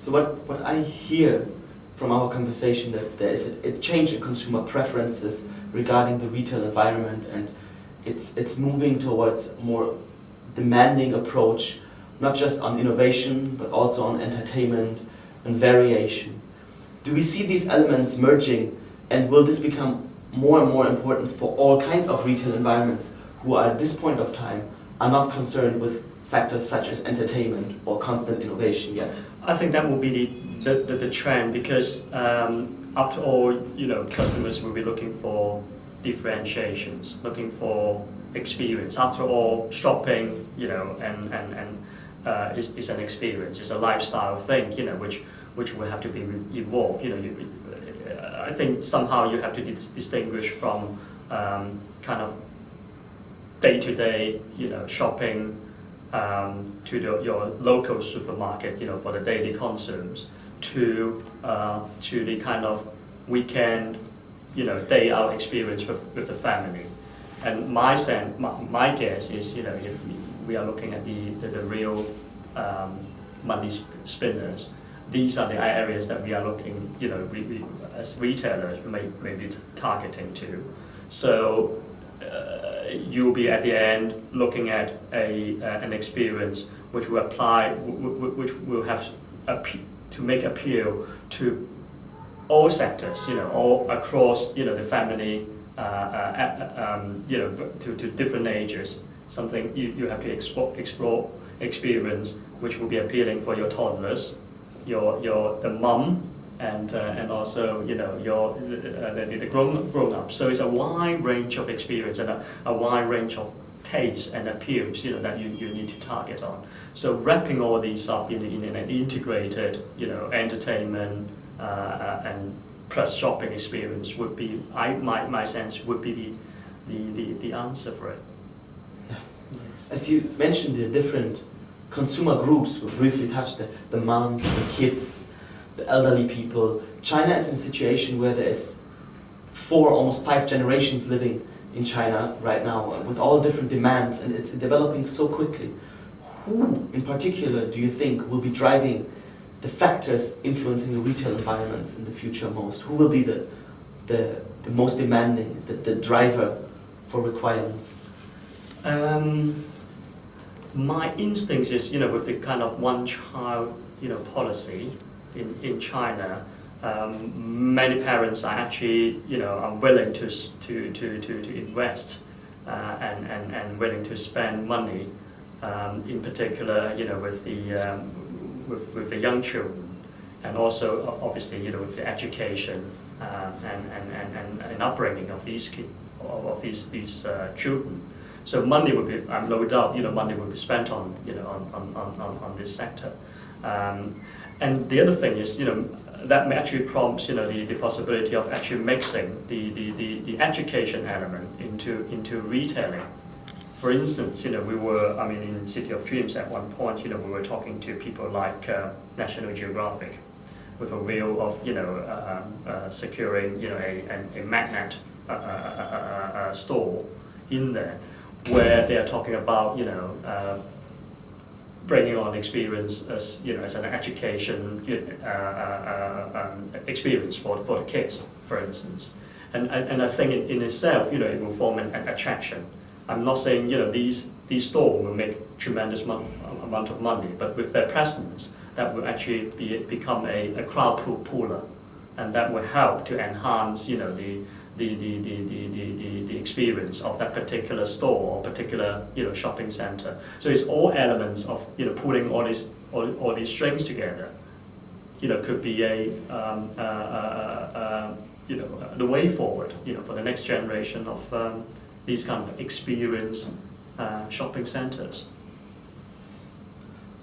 So what I hear from our conversation, that there is a change in consumer preferences regarding the retail environment, and it's moving towards a more demanding approach, not just on innovation, but also on entertainment and variation. Do we see these elements merging, and will this become more and more important for all kinds of retail environments who are at this point of time are not concerned with factors such as entertainment or constant innovation yet? I think that will be the trend, because after all, customers will be looking for differentiations, looking for experience. After all, shopping, is an experience. It's a lifestyle thing, which will have to be evolved. I think somehow you have to distinguish from kind of day-to-day, shopping to your local supermarket, for the daily consumes, to the kind of weekend, day-out experience with the family. And my guess is, if we are looking at the real money spinners, these are the areas that we are looking, we as retailers may be targeting to. So you'll be at the end looking at an experience which will which will have to make appeal to all sectors, all across, the family, to different ages. Something you have to explore experience which will be appealing for your toddlers, the mum, and also the grown up. So it's a wide range of experience and a wide range of tastes and appeals, that you need to target on. So wrapping all these up in an integrated, entertainment and plus shopping experience would be, my sense would be the answer for it. Yes. As you mentioned, the different consumer groups, we briefly touched the moms, the kids, the elderly people. China is in a situation where there is 4, almost 5 generations living in China right now, with all different demands, and it's developing so quickly. Who in particular do you think will be driving the factors influencing the retail environments in the future most? Who will be the most demanding, the driver for requirements? My instinct is, with the kind of one-child, policy in China, many parents are actually, are willing to invest and willing to spend money, in particular, with the young children, and also obviously, with the education and upbringing of these children. So money would be, no doubt, money would be spent on, on this sector. And the other thing is, that actually prompts, the possibility of actually mixing the education element into retailing. For instance, we were, in City of Dreams at one point, we were talking to people like National Geographic, with a view of, securing, a magnet store in there, where they are talking about, bringing on experience as, as an education experience for the kids, for instance. And I think in itself, it will form an attraction. I'm not saying, these stores will make tremendous amount of money, but with their presence, that will actually become a crowd puller, and that will help to enhance, the experience of that particular store or particular, shopping center. So it's all elements of, pulling all these strings together. Could be the way forward, for the next generation of these kind of experience shopping centers.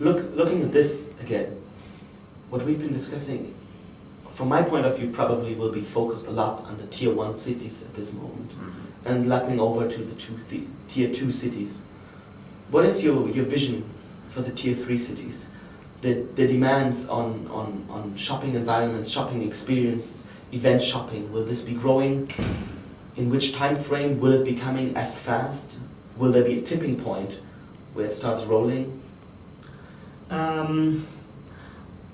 Looking at this again, what we've been discussing, from my point of view, probably will be focused a lot on the Tier 1 cities at this moment, and lapping over to the Tier 2 cities. What is your vision for the Tier 3 cities? The demands on shopping environments, shopping experiences, event shopping, will this be growing? In which time frame? Will it be coming as fast? Will there be a tipping point where it starts rolling?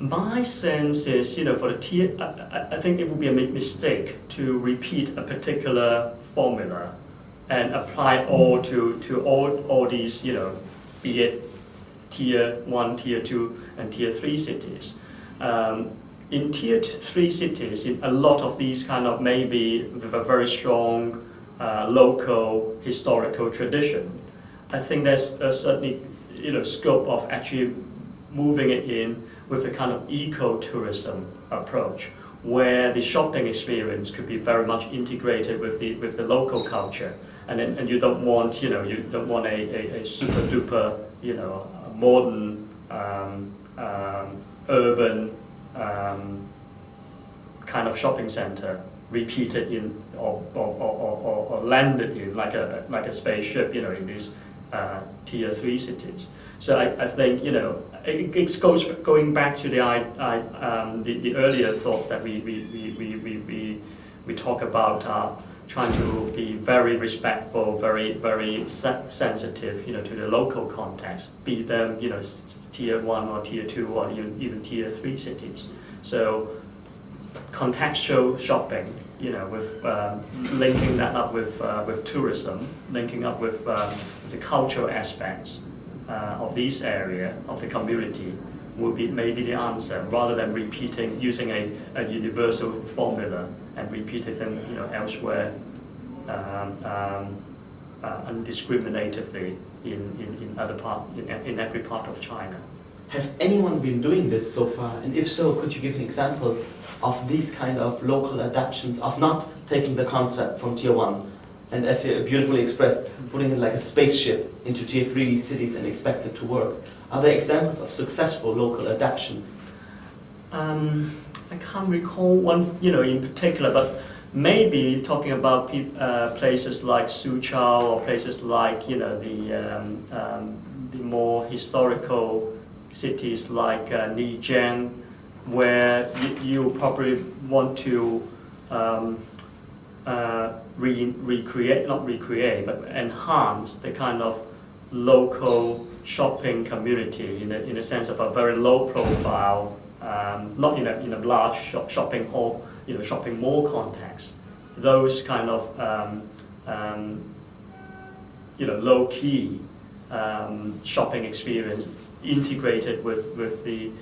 My sense is, for the tier, I think it would be a mistake to repeat a particular formula and apply all to all these, be it tier 1, tier 2, and tier 3 cities. In tier 3 cities, in a lot of these kind of maybe with a very strong local historical tradition, I think there's a certainly scope of actually moving it in with a kind of eco-tourism approach, where the shopping experience could be very much integrated with the local culture, and you don't want a super duper modern urban kind of shopping center repeated in or landed in like a spaceship in these tier 3 cities. So I think it goes going back to the earlier thoughts that we talk about trying to be very respectful, very sensitive to the local context, be them tier 1 or tier 2 or even tier 3 cities. So contextual shopping, with linking that up with tourism, linking up with the cultural aspects of this area of the community would be maybe the answer, rather than using a universal formula and repeating them elsewhere undiscriminately in every part of China. Has anyone been doing this so far? And if so, could you give an example of these kind of local adaptations, of not taking the concept from tier 1 and, as you beautifully expressed, putting it like a spaceship into tier 3 cities and expect it to work? Are there examples of successful local adaptation? I can't recall one in particular, but maybe talking about places like Suzhou or places like the more historical cities like Lijiang, where you probably want to but enhance the kind of local shopping community in a sense of a very low profile, not in a large shopping hall, shopping mall context. Those kind of low key shopping experience integrated with the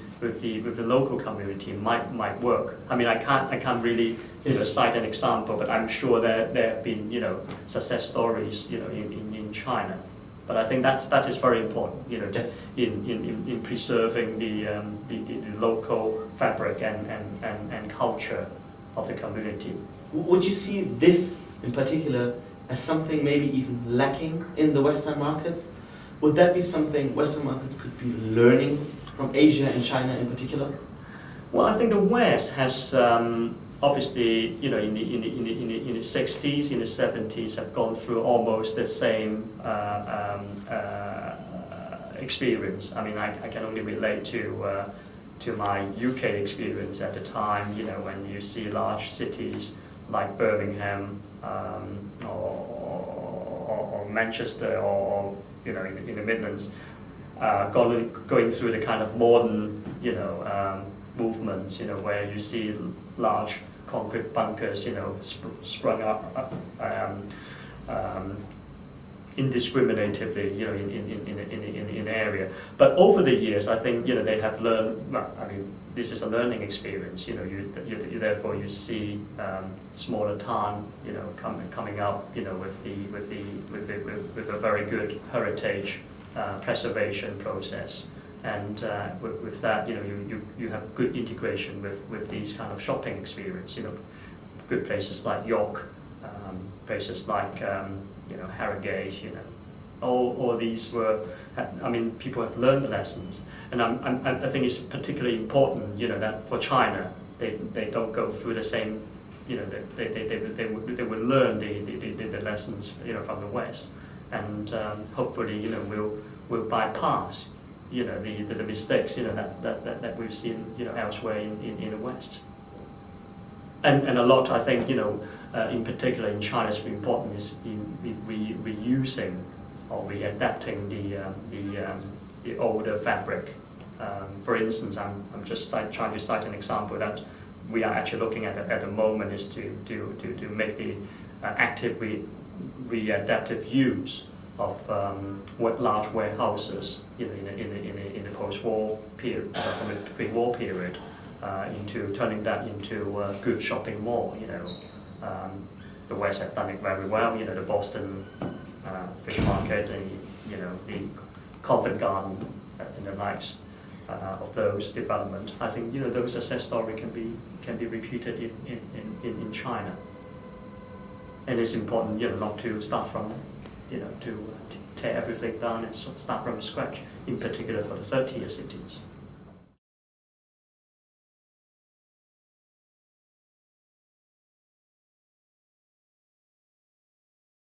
local community might work. I mean, I can't really cite an example, but I'm sure there have been success stories in China. But I think that is very important, Yes. in preserving the local fabric and culture of the community. Would you see this in particular as something maybe even lacking in the Western markets? Would that be something Western markets could be learning from Asia and China in particular? Well, I think the West has obviously, in the 60s, in the 70s, have gone through almost the same experience. I mean, I can only relate to my UK experience at the time. When you see large cities like Birmingham or Manchester or in the Midlands, going through the kind of modern, movements, where you see large concrete bunkers, sprung up indiscriminatively, in the area. But over the years, I think they have learned. Well, I mean, this is a learning experience. Therefore you see smaller town, coming up, with a very good heritage preservation process. And with that, you have good integration with these kind of shopping experience. Good places like York, places like Harrogate. All these were. I mean, people have learned the lessons, and I think it's particularly important. That for China, they don't go through the same. They will learn the lessons from the West, and hopefully will bypass the mistakes that we've seen elsewhere in the West. And a lot, I think, in particular in China, is important is reusing or readapting the older fabric For instance, I'm just trying to cite an example that we are actually looking at the moment is to make the active readaptive use of large warehouses in the post-war period, from the pre-war period, into turning that into a good shopping mall. The West have done it very well. The Boston Fish Market, and the Covent Garden, and the likes of those development. I think those success story can be repeated in China. And it's important not to start from to tear everything down and start from scratch, in particular for the third-tier cities.